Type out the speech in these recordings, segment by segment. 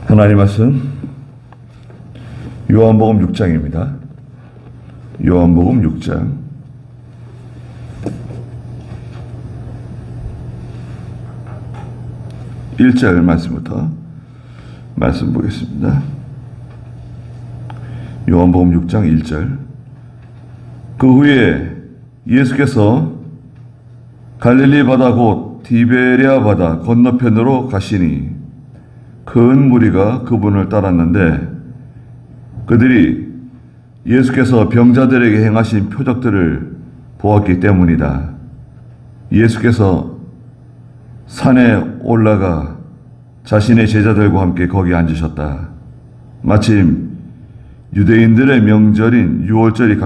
하나님 말씀 요한복음 6장입니다. 요한복음 6장 1절 말씀부터 말씀 보겠습니다. 요한복음 6장 1절. 그 후에 예수께서 갈릴리 바다 곧 디베랴 바다 건너편으로 가시니 큰 무리가 그분을 따랐는데 그들이 예수께서 병자들에게 행하신 표적들을 보았기 때문이다. 예수께서 산에 올라가 자신의 제자들과 함께 거기 앉으셨다. 마침 유대인들의 명절인 유월절이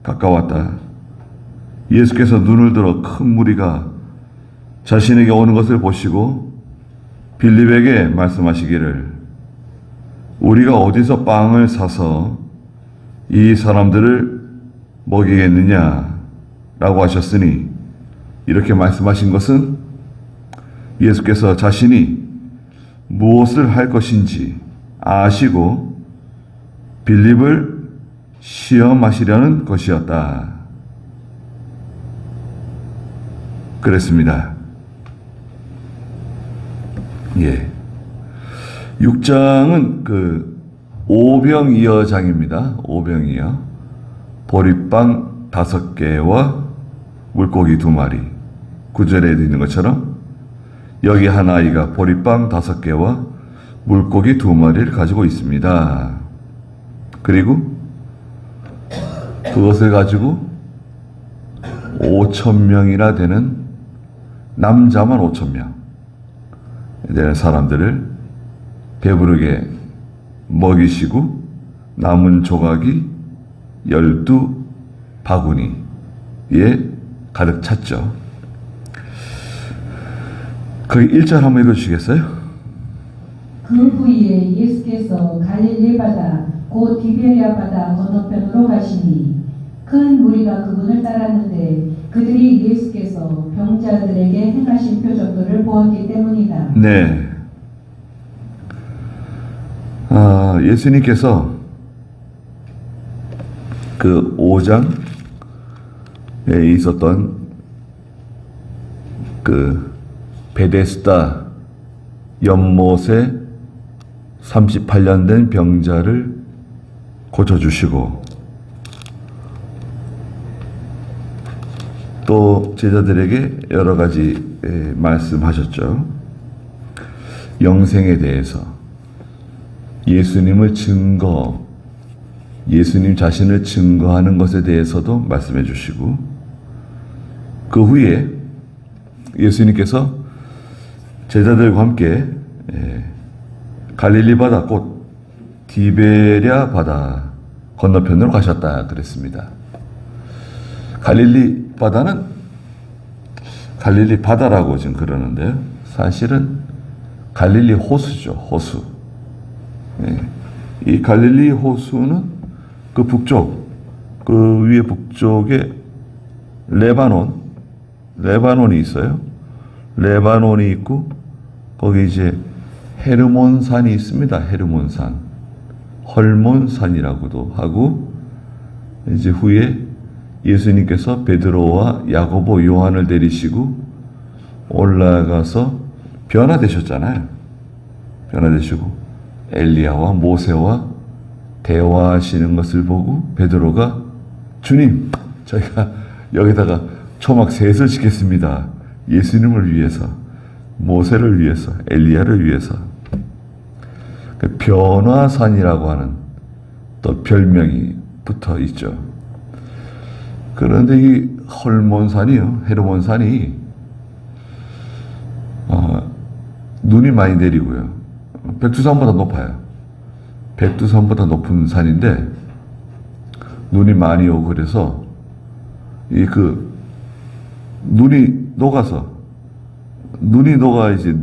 가까웠다. 예수께서 눈을 들어 큰 무리가 자신에게 오는 것을 보시고 빌립에게 말씀하시기를 우리가 어디서 빵을 사서 이 사람들을 먹이겠느냐 라고 하셨으니, 이렇게 말씀하신 것은 예수께서 자신이 무엇을 할 것인지 아시고 빌립을 시험하시려는 것이었다. 그랬습니다. 6장은 그 오병이어장입니다. 오병이어. 보리빵 5개와 물고기 2마리. 9절에 있는 것처럼 여기 한 아이가 보리빵 5개와 물고기 2마리를 가지고 있습니다. 그리고 그것을 가지고 5,000명이나 되는, 남자만 5,000명 되는 사람들을 배부르게 먹이시고 남은 조각이 12바구니에 가득 찼죠. 거기 1절 한번 읽어주시겠어요? 그 후에 예수께서 갈릴리 바다 곧 디베랴 바다 건너편으로 가시니 큰 무리가 그분을 따랐는데 그들이 예수께서 병자들에게 행하신 표적들을 보았기 때문이다. 네. 예수님께서 그 5장에 있었던 그 베데스다 연못에 38년 된 병자를 고쳐주시고 또 제자들에게 여러 가지 말씀하셨죠. 영생에 대해서, 예수님 자신을 증거하는 것에 대해서도 말씀해 주시고, 그 후에 예수님께서 제자들과 함께 갈릴리 바다 곧 디베랴 바다 건너편으로 가셨다 그랬습니다. 갈릴리 바다는 갈릴리 바다라고 지금 그러는데요. 사실은 갈릴리 호수죠. 호수. 이 갈릴리 호수는 그 북쪽, 그 위에 북쪽에 레바논이 있어요. 레바논이 있고 거기 이제 헤르몬산이 있습니다. 헤르몬산, 헐몬산이라고도 하고, 이제 후에 예수님께서 베드로와 야고보, 요한을 데리시고 올라가서 변화되셨잖아요. 변화되시고 엘리야와 모세와 대화하시는 것을 보고 베드로가 주님, 저희가 여기다가 초막 셋을 짓겠습니다. 예수님을 위해서, 모세를 위해서, 엘리야를 위해서. 그 변화산이라고 하는 또 별명이 붙어 있죠. 그런데 이 헤르몬산이 눈이 많이 내리고요. 백두산보다 높아요. 백두산보다 높은 산인데 눈이 많이 오고 그래서 눈이 녹아 이제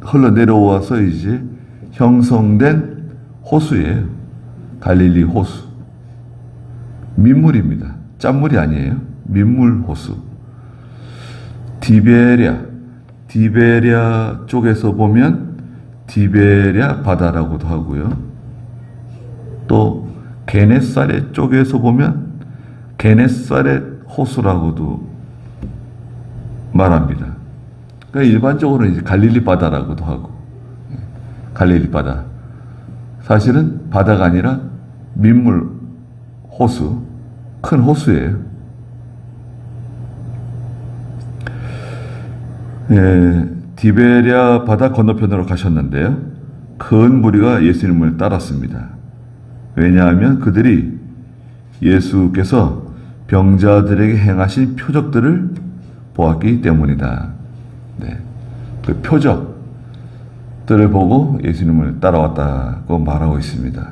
흘러 내려와서 이제 형성된 호수예요. 갈릴리 호수. 민물입니다. 짠물이 아니에요. 민물 호수. 디베랴 쪽에서 보면 디베랴 바다라고도 하고요. 또 게네사렛 쪽에서 보면 게네사렛 호수라고도 말합니다. 그러니까 일반적으로는 이제 갈릴리 바다라고도 하고, 갈릴리 바다. 사실은 바다가 아니라 민물 호수, 큰 호수예요. 디베랴 바다 건너편으로 가셨는데요. 큰 무리가 예수님을 따랐습니다. 왜냐하면 그들이 예수께서 병자들에게 행하신 표적들을 보았기 때문이다. 네. 그 표적들을 보고 예수님을 따라왔다고 말하고 있습니다.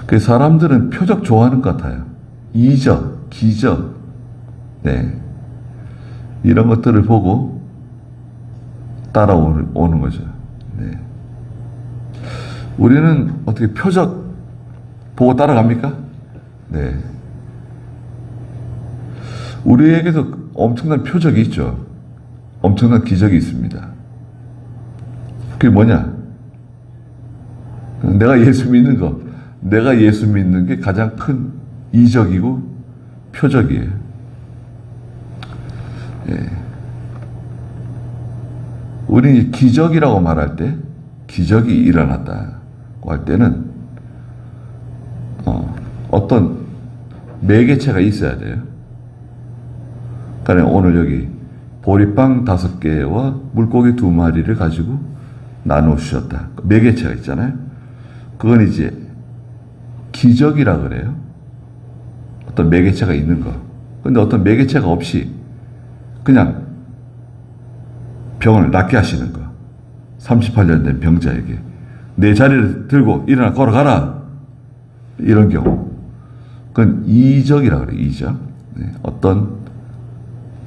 그 사람들은 표적 좋아하는 것 같아요. 이적, 기적, 네. 이런 것들을 보고 따라오는 거죠. 네. 우리는 어떻게 표적 보고 따라갑니까? 네. 우리에게도 엄청난 표적이 있죠. 엄청난 기적이 있습니다. 그게 뭐냐? 내가 예수 믿는 거. 내가 예수 믿는 게 가장 큰 이적이고 표적이에요. 예. 우리는 기적이라고 말할 때, 기적이 일어났다고 할 때는 어떤 매개체가 있어야 돼요. 그러니까 오늘 여기 보리빵 5개와 물고기 2마리를 가지고 나누어 주셨다. 매개체가 있잖아요. 그건 이제 기적이라 그래요. 어떤 매개체가 있는 거. 근데 어떤 매개체가 없이 그냥 병을 낫게 하시는 거. 38년 된 병자에게 내 자리를 들고 일어나 걸어가라. 이런 경우. 그건 이적이라 그래요. 이적. 네. 어떤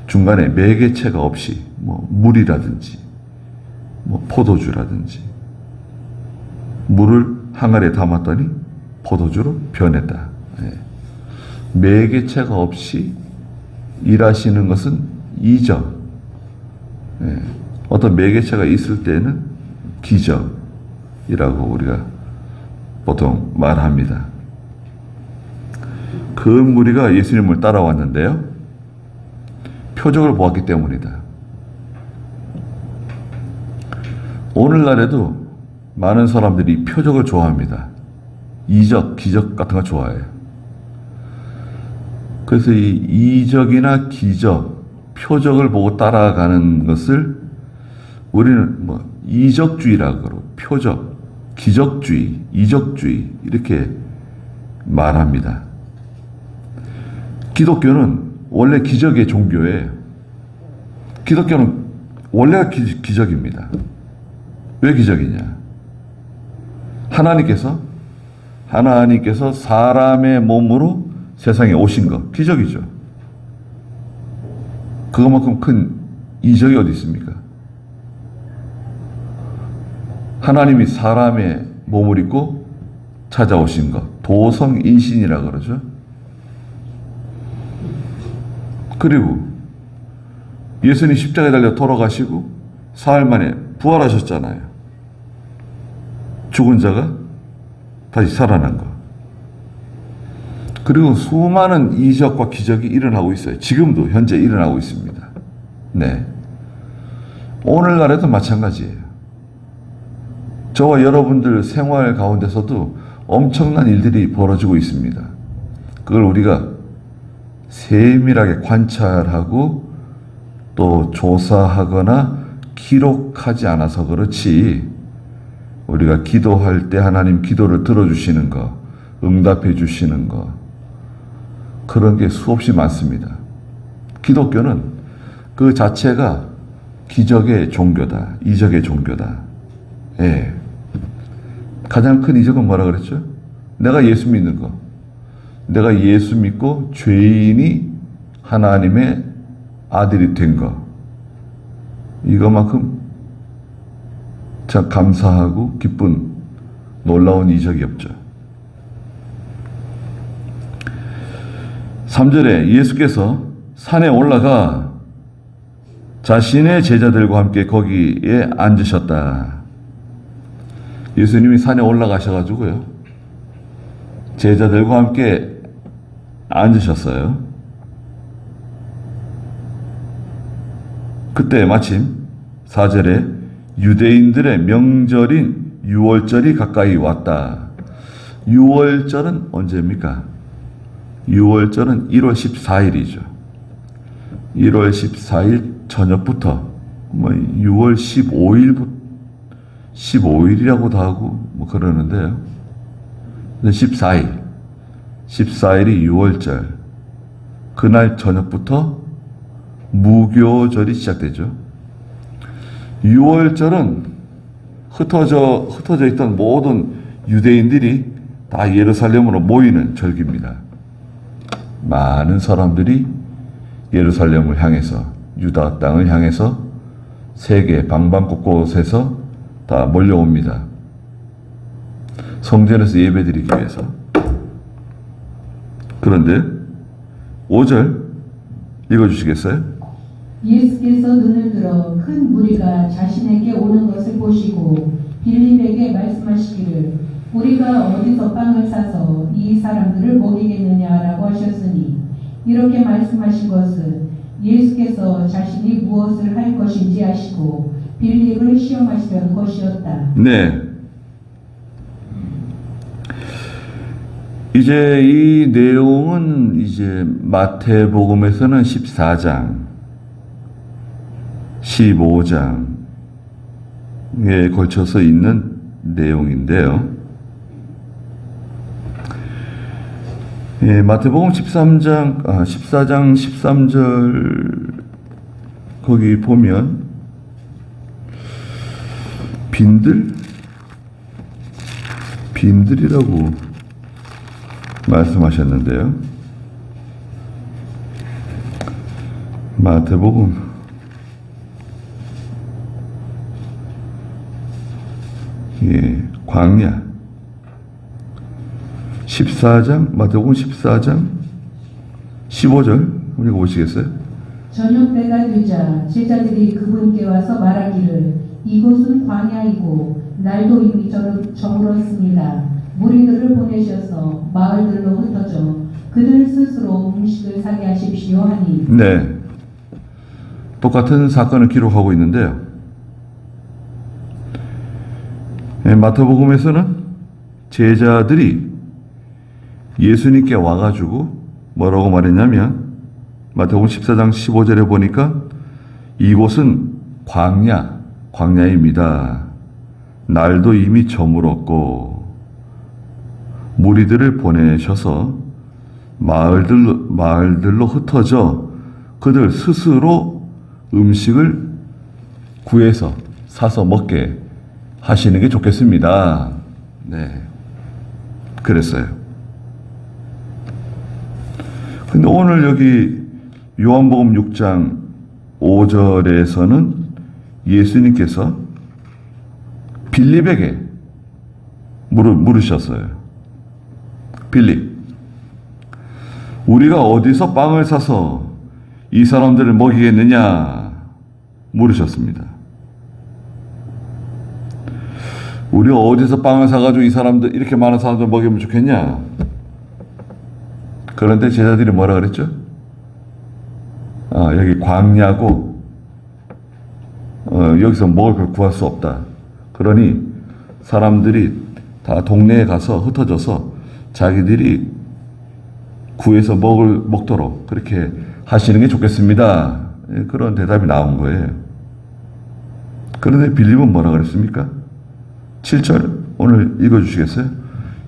중간에 매개체가 없이 뭐 물이라든지 뭐 포도주라든지 물을 항아리에 담았더니 포도주로 변했다. 네. 매개체가 없이 일하시는 것은 이적. 네. 어떤 매개체가 있을 때는 기적이라고 우리가 보통 말합니다. 그 무리가 예수님을 따라왔는데요. 표적을 보았기 때문이다. 오늘날에도 많은 사람들이 표적을 좋아합니다. 이적, 기적 같은 거 좋아해요. 그래서 이 이적이나 기적, 표적을 보고 따라가는 것을 우리는 뭐 이적주의라고 그러고 표적, 기적주의, 이적주의 이렇게 말합니다. 기독교는 원래 기적의 종교예요. 기독교는 원래가 기적입니다. 왜 기적이냐? 하나님께서 사람의 몸으로 세상에 오신 것, 기적이죠. 그것만큼 큰 이적이 어디 있습니까? 하나님이 사람의 몸을 입고 찾아오신 것, 도성인신이라 그러죠. 그리고 예수님 십자가에 달려 돌아가시고 사흘 만에 부활하셨잖아요. 죽은 자가 다시 살아난 것. 그리고 수많은 이적과 기적이 일어나고 있어요. 지금도 현재 일어나고 있습니다. 네. 오늘날에도 마찬가지예요. 저와 여러분들 생활 가운데서도 엄청난 일들이 벌어지고 있습니다. 그걸 우리가 세밀하게 관찰하고 또 조사하거나 기록하지 않아서 그렇지, 우리가 기도할 때 하나님 기도를 들어주시는 거, 응답해 주시는 거, 그런 게 수없이 많습니다. 기독교는 그 자체가 기적의 종교다, 이적의 종교다. 예. 가장 큰 이적은 뭐라 그랬죠? 내가 예수 믿는 거. 내가 예수 믿고 죄인이 하나님의 아들이 된 거. 이거만큼 참 감사하고 기쁜 놀라운 이적이 없죠. 3절에 예수께서 산에 올라가 자신의 제자들과 함께 거기에 앉으셨다. 예수님이 산에 올라가셔가지고요. 제자들과 함께 앉으셨어요. 그때 마침 4절에 유대인들의 명절인 유월절이 가까이 왔다. 유월절은 언제입니까? 유월절은 1월 14일이죠. 1월 14일 저녁부터 6월 15일이라고도 하고 그러는데요. 14일이 6월절. 그날 저녁부터 무교절이 시작되죠. 6월절은 흩어져 있던 모든 유대인들이 다 예루살렘으로 모이는 절기입니다. 많은 사람들이 예루살렘을 향해서, 유다 땅을 향해서 세계 방방 곳곳에서 다 몰려옵니다. 성전에서 예배드리기 위해서. 그런데 5절 읽어주시겠어요? 예수께서 눈을 들어 큰 무리가 자신에게 오는 것을 보시고 빌립에게 말씀하시기를 우리가 어디서 빵을 사서 이 사람들을 먹이겠느냐라고 하셨으니 이렇게 말씀하신 것은 예수께서 자신이 무엇을 할 것인지 아시고 빌립을 시험하시려는 것이었다. 네. 이제 이 내용은 이제 마태복음에서는 14장, 15장에 걸쳐서 있는 내용인데요. 예, 마태복음 14장 13절 거기 보면 빈들이라고 말씀하셨는데요. 마태복음 광야 14장 마태복음 14장 15절 한번 읽어보시겠어요? 저녁 때가 되자 제자들이 그분께 와서 말하기를 이곳은 광야이고 날도 이미 저물었습니다. 무리들을 보내셔서 마을들로 흩어져 그들 스스로 음식을 사게 하십시오 하니. 네, 똑같은 사건을 기록하고 있는데요. 마태복음에서는 제자들이 예수님께 와가지고 뭐라고 말했냐면 마태복음 14장 15절에 보니까 이곳은 광야입니다. 날도 이미 저물었고 무리들을 보내셔서 마을들로 흩어져 그들 스스로 음식을 구해서 사서 먹게 하시는 게 좋겠습니다. 네, 그랬어요. 근데 오늘 여기 요한복음 6장 5절에서는 예수님께서 빌립에게 물으셨어요. 빌립, 우리가 어디서 빵을 사서 이 사람들을 먹이겠느냐 물으셨습니다. 우리가 어디서 빵을 사가지고 이 사람들, 이렇게 많은 사람들 먹이면 좋겠냐? 그런데 제자들이 뭐라 그랬죠? 여기 광야고, 여기서 먹을 걸 구할 수 없다. 그러니 사람들이 다 동네에 가서 흩어져서 자기들이 구해서 먹도록 그렇게 하시는 게 좋겠습니다. 그런 대답이 나온 거예요. 그런데 빌립은 뭐라 그랬습니까? 7절 오늘 읽어주시겠어요?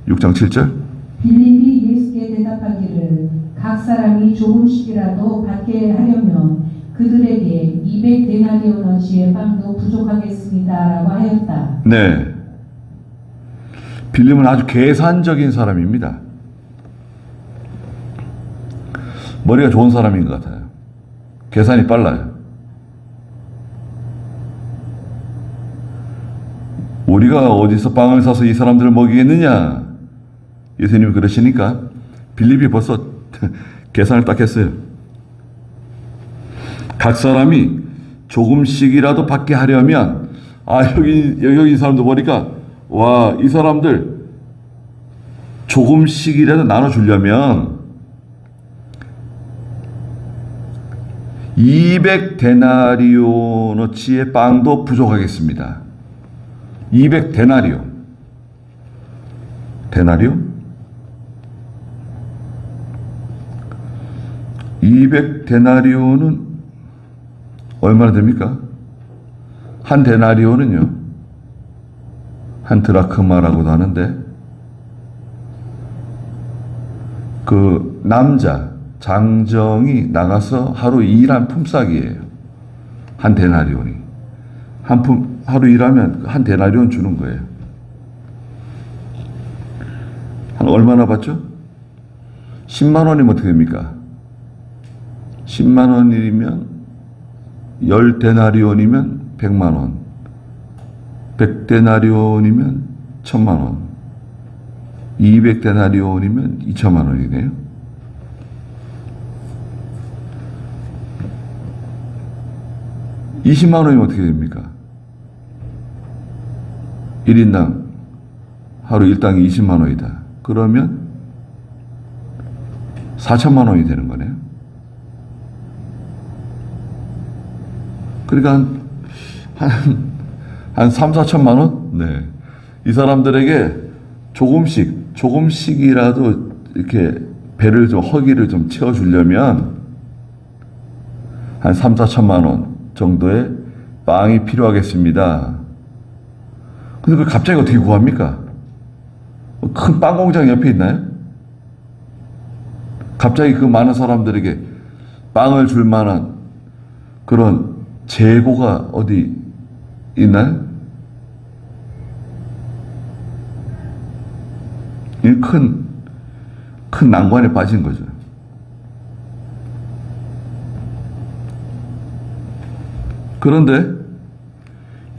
6장 7절. 빌립이 예수께 대답하기를 각 사람이 조금씩이라도 받게 하려면 그들에게 200데나리온어치의 빵도 부족하겠습니다라고 하였다. 네, 빌립은 아주 계산적인 사람입니다. 머리가 좋은 사람인 것 같아요. 계산이 빨라요. 우리가 어디서 빵을 사서 이 사람들을 먹이겠느냐? 예수님이 그러시니까 빌립이 벌써 계산을 딱 했어요. 각 사람이 조금씩이라도 받게 하려면 여기 이 사람들 보니까 와, 이 사람들 조금씩이라도 나눠주려면 200데나리오너치의 빵도 부족하겠습니다. 200데나리오. 데나리오? 200데나리오는 얼마나 됩니까? 한 데나리오는요, 한 드라크마라고도 하는데, 그 남자 장정이 나가서 하루 일한 품삯이에요. 한 데나리온이. 하루 일하면 한 데나리온 주는 거예요. 한 얼마나 받죠? 10만 원이면 어떻게 됩니까? 10만 원이면 10데나리온이면 100만 원. 100데나리온이면 1000만 원. 200데나리온이면 2천만 원이네요. (20만 원이면) 어떻게 됩니까? 1인당 하루 일당이 20만 원이다. 그러면 4천만 원이 되는 거네요. 그러니까 한 3, 4천만 원? 네. 이 사람들에게 조금씩이라도 이렇게 배를 좀, 허기를 좀 채워주려면 한 3, 4천만 원 정도의 빵이 필요하겠습니다. 근데 그걸 갑자기 어떻게 구합니까? 큰 빵 공장 옆에 있나요? 갑자기 그 많은 사람들에게 빵을 줄 만한 그런 재고가 어디 있나요? 이 큰 난관에 빠진 거죠. 그런데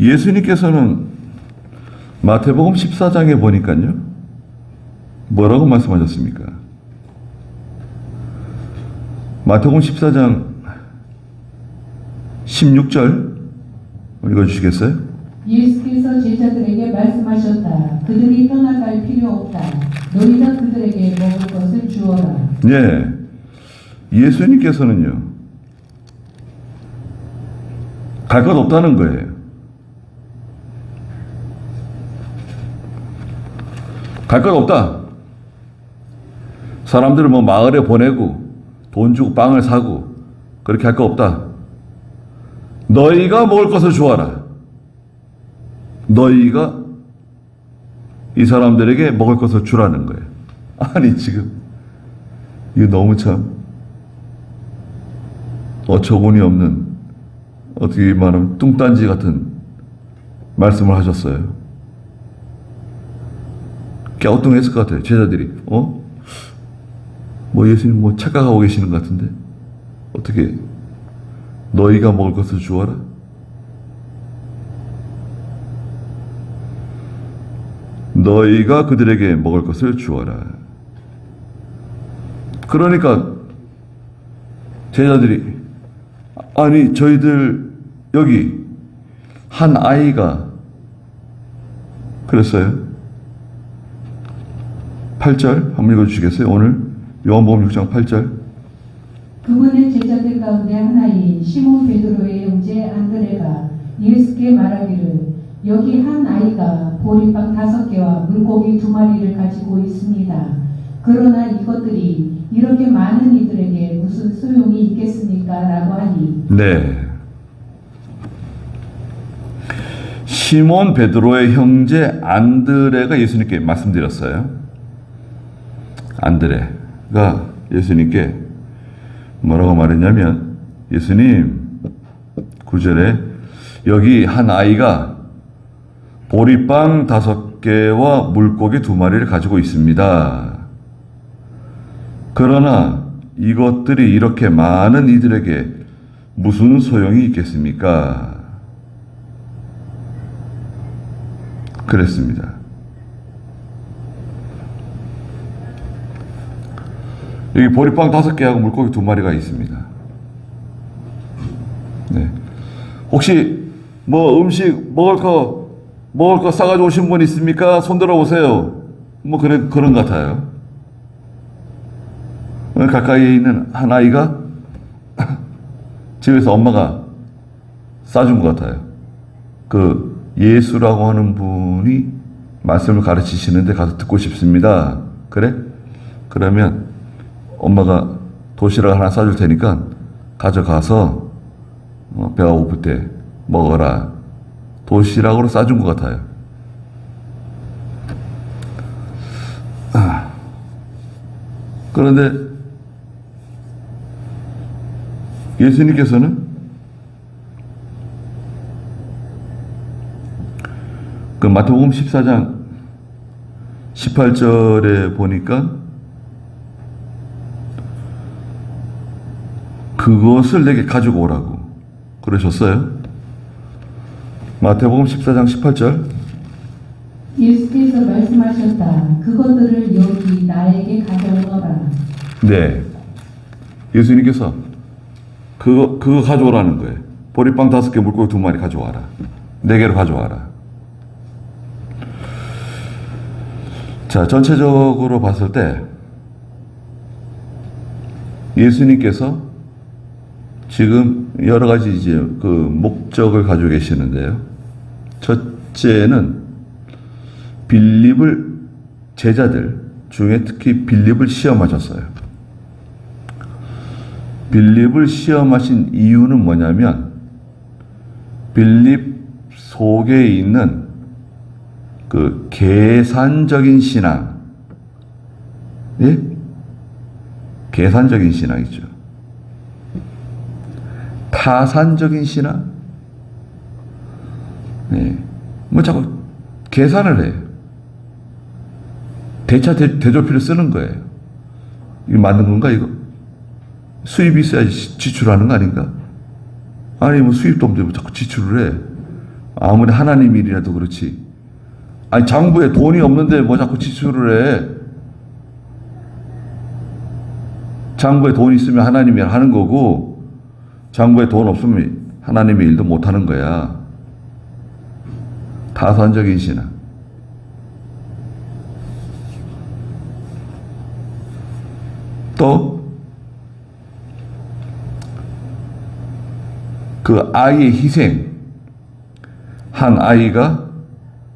예수님께서는 마태복음 14장에 보니까요, 뭐라고 말씀하셨습니까? 마태복음 14장 16절 읽어주시겠어요? 예수께서 제자들에게 말씀하셨다. 그들이 떠나갈 필요 없다. 너희가 그들에게 먹을 것을 주어라. 예, 예수님께서는요, 갈 것 없다는 거예요. 갈 것 없다. 사람들을 뭐 마을에 보내고 돈 주고 빵을 사고 그렇게 할 거 없다. 너희가 먹을 것을 주어라. 너희가 이 사람들에게 먹을 것을 주라는 거예요. 아니, 지금 이거 너무 참 어처구니 없는, 어떻게 말하면 뚱딴지 같은 말씀을 하셨어요. 갸우뚱했을 것 같아요. 제자들이 뭐 예수님 뭐 착각하고 계시는 것 같은데, 어떻게 너희가 먹을 것을 주어라? 너희가 그들에게 먹을 것을 주어라. 그러니까 제자들이, 아니 저희들 여기 한 아이가, 그랬어요. 8절 한번 읽어주시겠어요? 오늘 요한복음 6장 8절. 그분의 제자들 가운데 하나인 시몬 베드로의 형제 안드레가 예수께 말하기를, 여기 한 아이가 보리빵 5개와 물고기 2마리를 가지고 있습니다. 그러나 이것들이 이렇게 많은 이들에게 무슨 소용이 있겠습니까? 라고 하니. 네. 시몬 베드로의 형제 안드레가 예수님께 말씀드렸어요. 안드레가 예수님께 뭐라고 말했냐면, 예수님 9절에 여기 한 아이가 보리빵 5개와 물고기 2마리를 가지고 있습니다. 그러나 이것들이 이렇게 많은 이들에게 무슨 소용이 있겠습니까? 그랬습니다. 여기 보리빵 5개하고 물고기 2마리가 있습니다. 네. 혹시 뭐 음식 먹을 거 먹을 거 싸가지고 오신 분 있습니까? 손 들어보세요. 뭐 그런 것 같아요. 가까이에 있는 한 아이가 집에서 엄마가 싸준 것 같아요. 그 예수라고 하는 분이 말씀을 가르치시는데 가서 듣고 싶습니다. 그래? 그러면 엄마가 도시락 하나 싸줄 테니까 가져가서 배가 고플 때 먹어라. 도시락으로 싸준 것 같아요. 그런데 예수님께서는 그 마태복음 14장 18절에 보니까 그것을 내게 가지고 오라고 그러셨어요. 마태복음 14장 18절. 예수께서 말씀하셨다. 그것들을 여기 나에게 가져오너라. 네. 예수님께서 그거 가져오라는 거예요. 보리빵 5개, 물고기 2마리 가져와라. 4개를 가져와라. 자, 전체적으로 봤을 때 예수님께서 지금 여러 가지 이제 그 목적을 가지고 계시는데요. 첫째는 빌립을 제자들 중에 특히 빌립을 시험하셨어요. 빌립을 시험하신 이유는 뭐냐면 빌립 속에 있는 그 계산적인 신앙, 예? 계산적인 신앙이죠. 타산적인 신앙, 예. 뭐 자꾸 계산을 해요. 대조표를 쓰는 거예요. 이거 맞는 건가 이거? 수입이 있어야지 지출하는 거 아닌가? 아니 뭐 수입도 없는데 뭐 자꾸 지출을 해. 아무리 하나님 일이라도 그렇지. 아니 장부에 돈이 없는데 뭐 자꾸 지출을 해. 장부에 돈 있으면 하나님이 하는 거고 장부에 돈 없으면 하나님의 일도 못 하는 거야. 타산적인 신앙. 또 그 아이의 희생. 한 아이가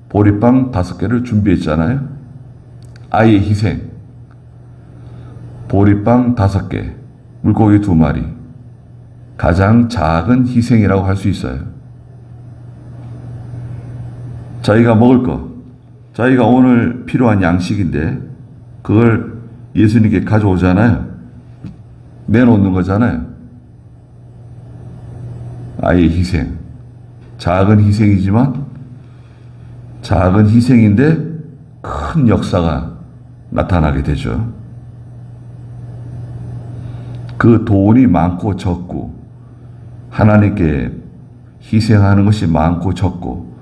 보리빵 5개를 준비했잖아요. 아이의 희생. 보리빵 5개, 물고기 2마리. 가장 작은 희생이라고 할 수 있어요. 자기가 먹을 거, 자기가 오늘 필요한 양식인데 그걸 예수님께 가져오잖아요. 내놓는 거잖아요. 아이의 희생. 작은 희생이지만 작은 희생인데 큰 역사가 나타나게 되죠. 그 돈이 많고 적고 하나님께 희생하는 것이 많고 적고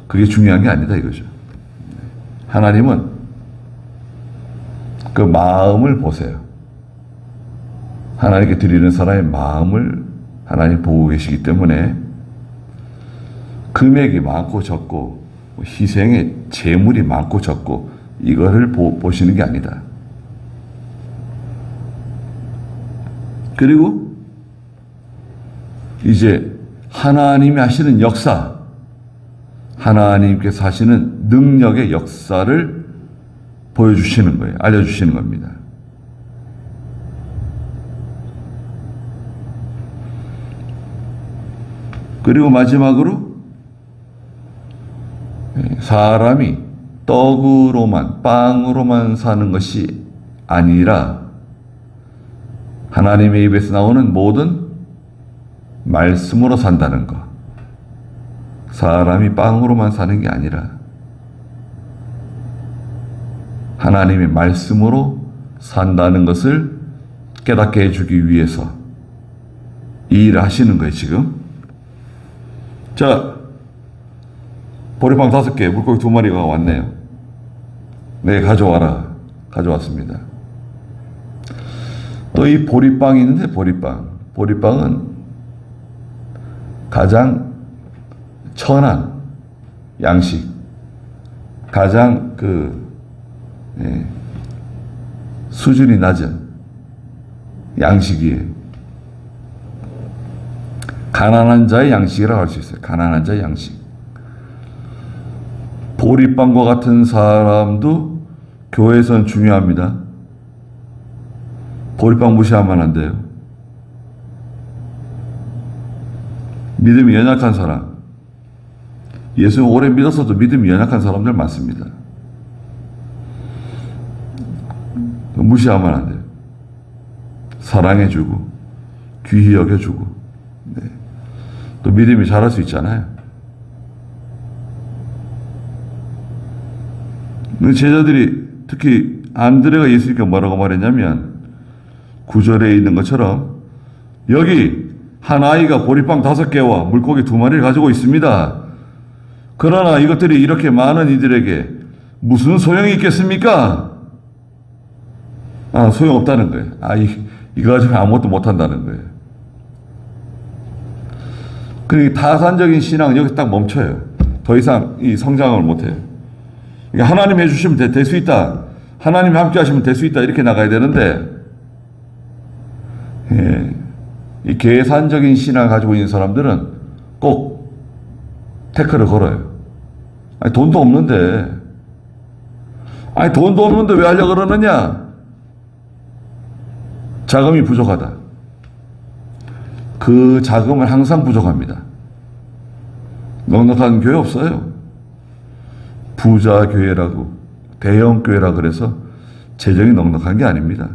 그게 중요한 게 아니다 이거죠. 하나님은 그 마음을 보세요. 하나님께 드리는 사람의 마음을 하나님 보고 계시기 때문에 금액이 많고 적고 희생의 재물이 많고 적고 이거를 보시는 게 아니다. 그리고 이제 하나님이 하시는 역사, 하나님께서 하시는 능력의 역사를 보여주시는 거예요. 알려주시는 겁니다. 그리고 마지막으로 사람이 떡으로만, 빵으로만 사는 것이 아니라 하나님의 입에서 나오는 모든 말씀으로 산다는 것. 사람이 빵으로만 사는 게 아니라 하나님의 말씀으로 산다는 것을 깨닫게 해주기 위해서 이 일을 하시는 거예요, 지금. 자, 보리빵 5개, 물고기 2마리가 왔네요. 네, 가져와라. 가져왔습니다. 또 이 보리빵이 있는데 보리빵은 가장 천한 양식, 가장 수준이 낮은 양식이에요. 가난한 자의 양식이라고 할 수 있어요. 가난한 자의 양식. 보리빵과 같은 사람도 교회에서는 중요합니다. 보리빵 무시하면 안 돼요. 믿음이 연약한 사람, 예수를 오래 믿었어도 믿음이 연약한 사람들 많습니다. 무시하면 안 돼요. 사랑해주고 귀히 여겨주고, 네. 또 믿음이 자랄 수 있잖아요. 제자들이 특히 안드레가 예수님께 뭐라고 말했냐면 9절에 있는 것처럼 여기 한 아이가 보리빵 5개와 물고기 2마리를 가지고 있습니다. 그러나 이것들이 이렇게 많은 이들에게 무슨 소용이 있겠습니까? 소용없다는 거예요. 이거 가지고 아무것도 못한다는 거예요. 그러니까 타산적인 신앙은 여기 딱 멈춰요. 더 이상 이 성장을 못해요. 그러니까 하나님 해주시면 될 수 있다. 하나님이 함께 하시면 될 수 있다. 이렇게 나가야 되는데, 이 계산적인 신앙을 가지고 있는 사람들은 꼭 태클을 걸어요. 돈도 없는데, 돈도 없는데 왜 하려고 그러느냐? 자금이 부족하다. 그 자금은 항상 부족합니다. 넉넉한 교회 없어요. 부자 교회라고, 대형 교회라 그래서 재정이 넉넉한 게 아닙니다.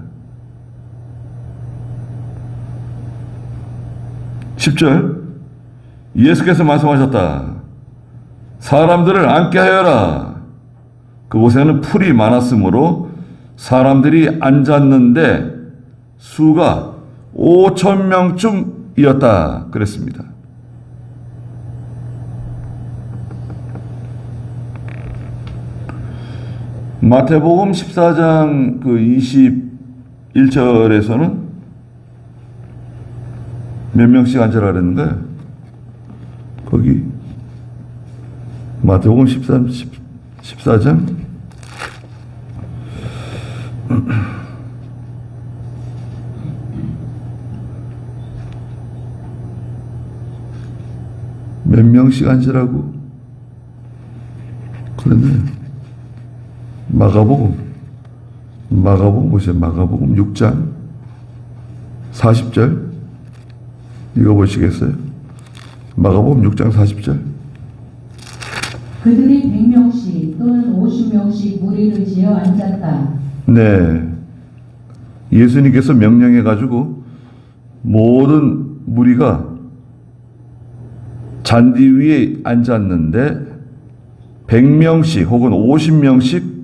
10절, 예수께서 말씀하셨다. 사람들을 앉게 하여라. 그곳에는 풀이 많았으므로 사람들이 앉았는데 수가 5,000명쯤이었다. 그랬습니다. 마태복음 14장 21절에서는 몇 명씩 앉으라 그랬는데, 거기 마태복음 14장 몇 명씩 앉으라고 그랬네. 마가복음 보세요. 마가복음 6장 40절 읽어보시겠어요? 마가복음 6장 40절. 그들이 100명씩 또는 50명씩 무리를 지어 앉았다. 네. 예수님께서 명령해가지고 모든 무리가 잔디 위에 앉았는데 100명씩 혹은 50명씩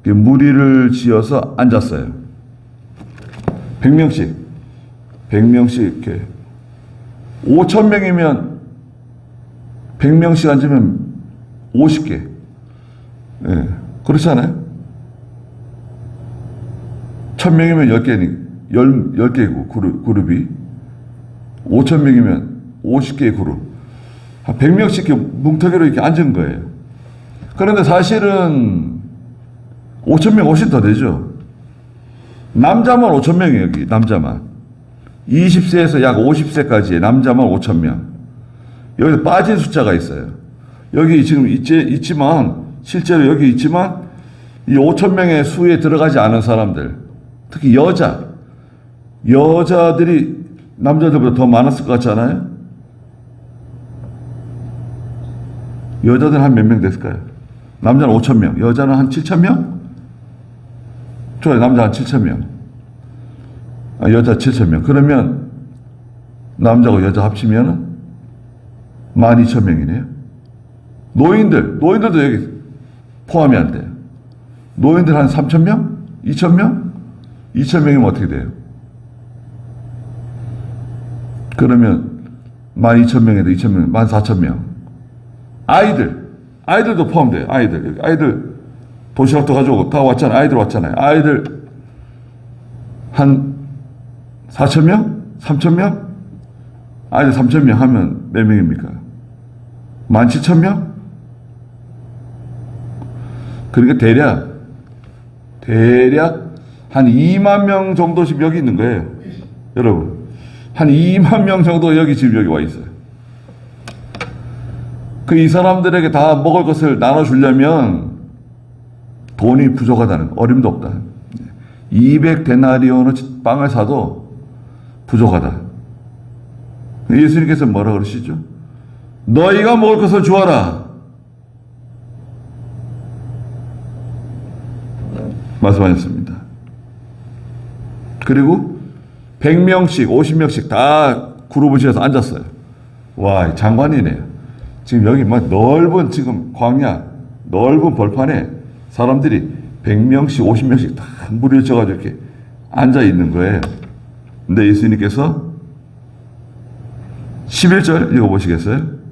무리를 지어서 앉았어요. 100명씩 이렇게 5,000명이면 100명씩 앉으면 50개. 예, 그렇지 않아요? 1,000명이면 10개고 그룹이 5,000명이면 50개의 그룹. 한 100명씩 이렇게 뭉텅이로 이렇게 앉은 거예요. 그런데 사실은 5,000명 훨씬 더 되죠. 남자만 5,000명이에요, 여기, 남자만. 20세에서 약 50세까지의 남자만 5,000명. 여기서 빠진 숫자가 있어요. 여기 지금 있지만, 실제로 여기 있지만, 이 5,000명의 수에 들어가지 않은 사람들, 특히 여자들이 남자들보다 더 많았을 것 같지 않아요? 여자들은 한 몇 명 됐을까요? 남자는 5,000명, 여자는 한 7,000명? 좋아요, 남자 한 7,000명. 여자 7,000명. 그러면 남자하고 여자 합치면 12,000명이네요. 노인들도 여기 포함이 안 돼요. 노인들 한 3,000명? 2,000명? 2,000명이면 어떻게 돼요? 그러면 12,000명에도 2,000명, 14,000명. 아이들도 포함돼요. 아이들 도시락도 가지고 다 왔잖아요. 아이들 왔잖아요. 아이들 한 4,000명? 3,000명? 아이들 3,000명 하면 몇 명입니까? 17,000명? 그러니까 대략 한 2만 명 정도씩 여기 있는 거예요. 여러분. 한 2만 명 정도 지금 여기 와 있어요. 이 사람들에게 다 먹을 것을 나눠주려면 돈이 부족하다는, 어림도 없다. 200데나리온의 빵을 사도 부족하다. 예수님께서 뭐라 그러시죠? 너희가 먹을 것을 주어라. 말씀하셨습니다. 그리고 100명씩, 50명씩 다 그룹을 지어서 앉았어요. 와, 장관이네요. 지금 여기 막 넓은 지금 광야, 넓은 벌판에 사람들이 100명씩, 50명씩 다 무리를 져가지고 이렇게 앉아 있는 거예요. 근데 예수님께서 11절 읽어보시겠어요?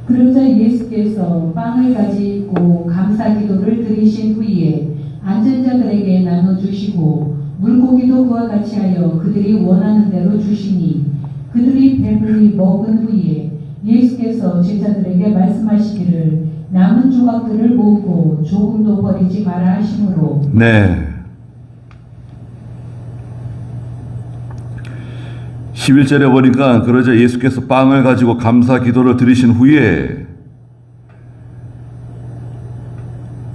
그러자 예수께서 빵을 가지고 감사 기도를 드리신 후에 앉은 자들에게 나눠주시고 물고기도 그와 같이 하여 그들이 원하는 대로 주시니 그들이 배불리 먹은 후에 예수께서 제자들에게 말씀하시기를 남은 조각들을 모으고 조금도 버리지 마라 하시므로. 네. 11절에 보니까 그러자 예수께서 빵을 가지고 감사 기도를 드리신 후에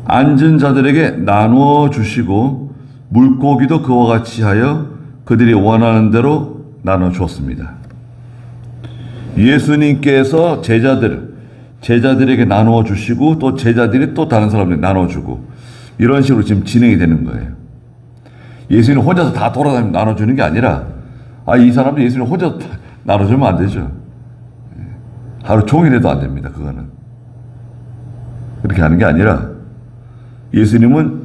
앉은 자들에게 나누어 주시고 물고기도 그와 같이 하여 그들이 원하는 대로 나눠 주었습니다. 예수님께서 제자들에게 나누어 주시고 또 제자들이 또 다른 사람들에게 나눠 주고 이런 식으로 지금 진행이 되는 거예요. 예수님 혼자서 다 돌아다니면서 나눠 주는 게 아니라 이 사람들 예수님 혼자 나눠 주면 안 되죠. 하루 종일해도 안 됩니다. 그거는. 그렇게 하는 게 아니라 예수님은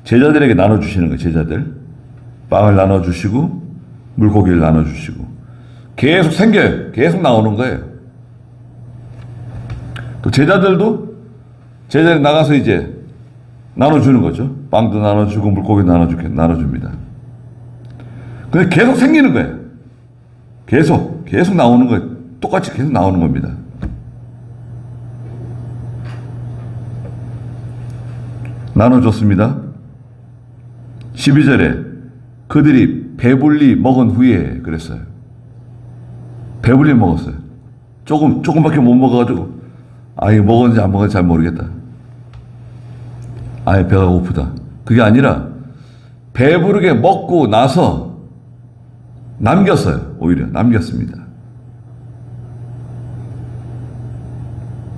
제자들에게 나눠 주시는 거예요. 제자들. 빵을 나눠 주시고 물고기를 나눠 주시고 계속 생겨요. 계속 나오는 거예요. 또 제자들이 나가서 이제 나눠주는 거죠. 빵도 나눠주고 물고기도 나눠줍니다. 근데 계속 생기는 거예요. 계속 나오는 거예요. 똑같이 계속 나오는 겁니다. 나눠줬습니다. 12절에 그들이 배불리 먹은 후에 그랬어요. 배불리 먹었어요. 조금밖에 못 먹어가지고 이거 먹었는지 안 먹었는지 잘 모르겠다. 배가 고프다. 그게 아니라 배부르게 먹고 나서 남겼어요. 오히려 남겼습니다.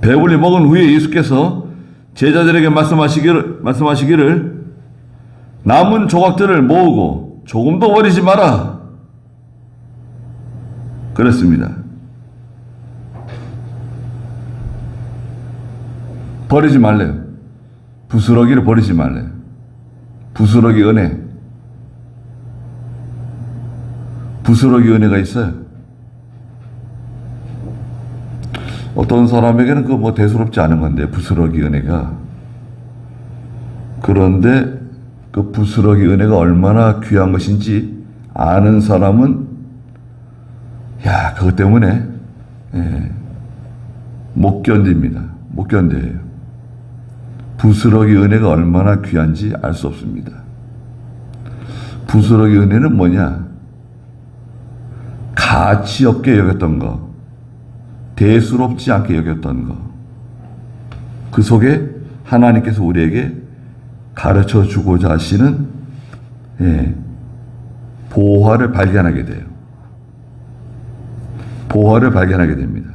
배불리 먹은 후에 예수께서 제자들에게 말씀하시기를 남은 조각들을 모으고 조금도 버리지 마라. 그랬습니다. 버리지 말래요. 부스러기를 버리지 말래요. 부스러기 은혜. 부스러기 은혜가 있어요. 어떤 사람에게는 그거 대수롭지 않은 건데, 부스러기 은혜가. 그런데 그 부스러기 은혜가 얼마나 귀한 것인지 아는 사람은, 그것 때문에, 못 견딥니다. 못 견뎌요. 부스러기 은혜가 얼마나 귀한지 알 수 없습니다. 부스러기 은혜는 뭐냐? 가치 없게 여겼던 거, 대수롭지 않게 여겼던 거, 그 속에 하나님께서 우리에게 가르쳐 주고자 하시는 보화를 발견하게 돼요. 보화를 발견하게 됩니다.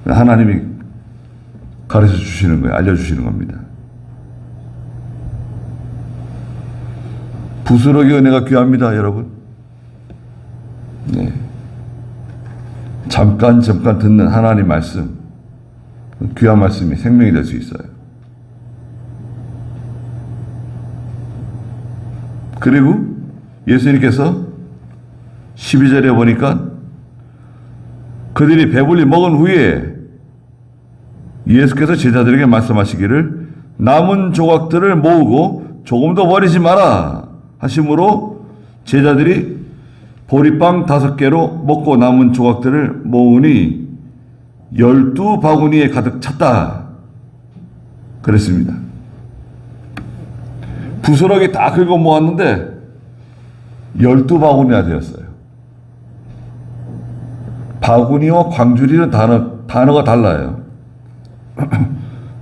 하나님이 가르쳐 주시는 거예요. 알려주시는 겁니다. 부스러기 은혜가 귀합니다, 여러분. 잠깐 듣는 하나님 말씀, 귀한 말씀이 생명이 될 수 있어요. 그리고 예수님께서 12절에 보니까 그들이 배불리 먹은 후에 예수께서 제자들에게 말씀하시기를 남은 조각들을 모으고 조금도 버리지 마라 하심으로 제자들이 보리빵 5개로 먹고 남은 조각들을 모으니 12바구니에 가득 찼다. 그랬습니다. 부스러기 다 긁어 모았는데 12바구니나 되었어요. 바구니와 광주리는 단어가 달라요.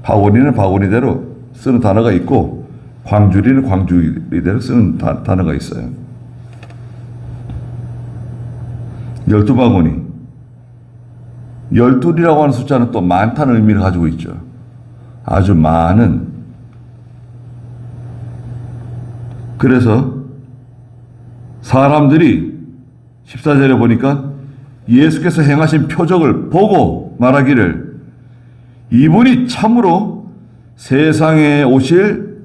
바구니는 바구니대로 쓰는 단어가 있고 광주리는 광주리대로 쓰는 단어가 있어요. 12바구니. 12이라고 하는 숫자는 또 많다는 의미를 가지고 있죠. 아주 많은. 그래서 사람들이 14절에 보니까 예수께서 행하신 표적을 보고 말하기를 이분이 참으로 세상에 오실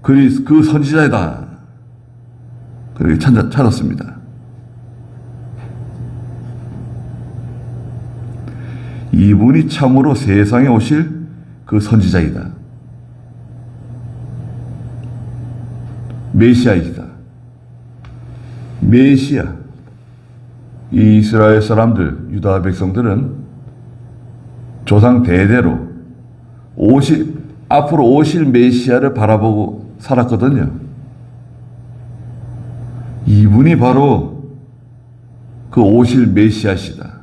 그 선지자이다. 그렇게 찾았습니다. 이분이 참으로 세상에 오실 그 선지자이다. 메시아이다. 메시아. 이 이스라엘 사람들, 유다 백성들은 조상 대대로 앞으로 오실 메시아를 바라보고 살았거든요. 이분이 바로 그 오실 메시아시다.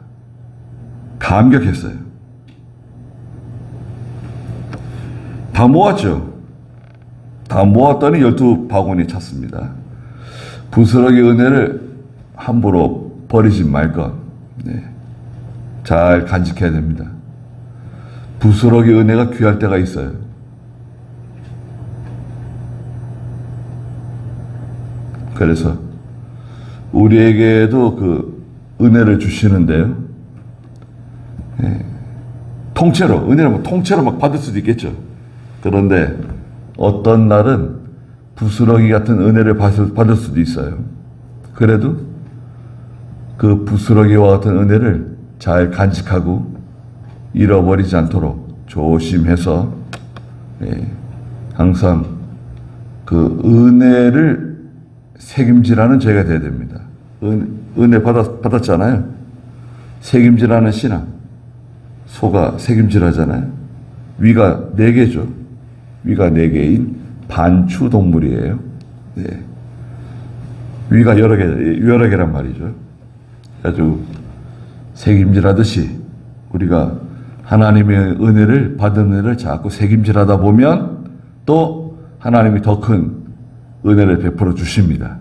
감격했어요. 다 모았죠. 다 모았더니 12바구니 찼습니다. 부스러기 은혜를 함부로 버리지 말 것. 네. 잘 간직해야 됩니다. 부스러기 은혜가 귀할 때가 있어요. 그래서 우리에게도 그 은혜를 주시는데요. 네. 통째로, 은혜를 뭐 통째로 막 받을 수도 있겠죠. 그런데 어떤 날은 부스러기 같은 은혜를 받을 수도 있어요. 그래도 그 부스러기와 같은 은혜를 잘 간직하고 잃어버리지 않도록 조심해서 항상 그 은혜를 책임지라는 저희가 돼야 됩니다. 은혜 받았잖아요. 책임지라는 신앙. 소가 책임지라잖아요. 위가 4개죠. 위가 4개인 반추 동물이에요. 네. 위가 여러 개란 말이죠. 아주 책임질하듯이 우리가 하나님의 은혜를 받은 은혜를 자꾸 책임질하다 보면 또 하나님이 더 큰 은혜를 베풀어 주십니다.